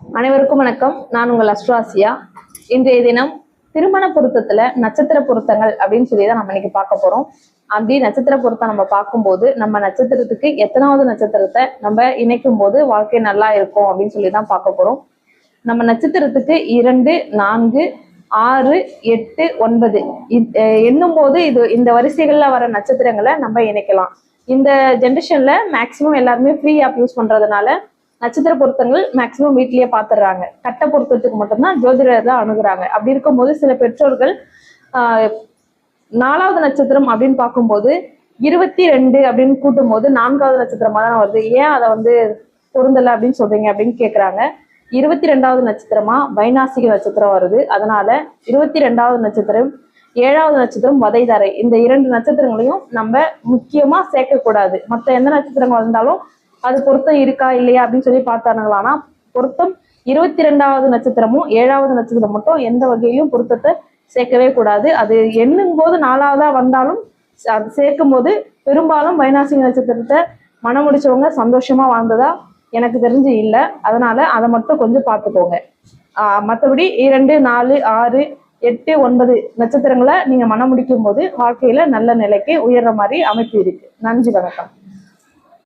அனைவருக்கும் வணக்கம். நான் உங்கள் அஸ்ட்ராசியா. இன்றைய தினம் திருமண பொருத்தத்துல நட்சத்திர பொருத்தங்கள் அப்படின்னு சொல்லி தான் நம்ம இன்னைக்கு பார்க்க போறோம். அப்படி நட்சத்திர பொருத்தம் நம்ம பார்க்கும்போது நம்ம நட்சத்திரத்துக்கு எத்தனாவது நட்சத்திரத்தை நம்ம இணைக்கும் போது வாழ்க்கை நல்லா இருக்கும் அப்படின்னு சொல்லி தான் பார்க்க போறோம். நம்ம நட்சத்திரத்துக்கு 2, 4, 6, 8, 9 எண்ணும் போது இந்த வரிசைகள்ல வர நட்சத்திரங்களை நம்ம இணைக்கலாம். இந்த ஜென்ரேஷன்ல மேக்சிமம் எல்லாருமே ஃப்ரீ ஆப் யூஸ் பண்றதுனால நட்சத்திர பொருத்தங்கள் மேக்சிமம் வீட்லயே பாத்துடுறாங்க. கட்ட பொருத்தத்துக்கு மட்டும்தான் ஜோதிடர் தான் அணுகுறாங்க. அப்படி இருக்கும்போது சில பெற்றோர்கள் 4வது நட்சத்திரம் அப்படின்னு பார்க்கும்போது 22 அப்படின்னு கூட்டும் போது 4வது நட்சத்திரமா தான் வருது, ஏன் அதை பொருந்தலை அப்படின்னு சொல்றீங்க அப்படின்னு கேட்குறாங்க. 22வது நட்சத்திரமா வைநாசிக நட்சத்திரம் வருது. அதனால 22வது நட்சத்திரம் 7வது நட்சத்திரம் வதைதாரை, இந்த 2 நட்சத்திரங்களையும் நம்ம முக்கியமா சேர்க்கக்கூடாது. மற்ற எந்த நட்சத்திரங்கள் வந்தாலும் அது பொருத்தம் இருக்கா இல்லையா அப்படின்னு சொல்லி பார்த்தானுங்களா. ஆனா பொருத்தம் 22வது நட்சத்திரமும் 7வது நட்சத்திரம் மட்டும் எந்த வகையிலும் பொருத்தத்தை சேர்க்கவே கூடாது. அது எண்ணும் போது 4வதா வந்தாலும் அது சேர்க்கும் போது பெரும்பாலும் வைநாசிக நட்சத்திரத்தை மனம் முடிச்சவங்க சந்தோஷமா வாழ்ந்ததா எனக்கு தெரிஞ்சு இல்லை. அதனால அதை மட்டும் கொஞ்சம் பார்த்துக்கோங்க. மற்றபடி 2, 4, 6, 8, 9 நட்சத்திரங்களை நீங்க மனம் முடிக்கும் போது வாழ்க்கையில நல்ல நிலைக்கு உயர்ற மாதிரி அமைப்பு இருக்கு. நன்றி, வணக்கம்.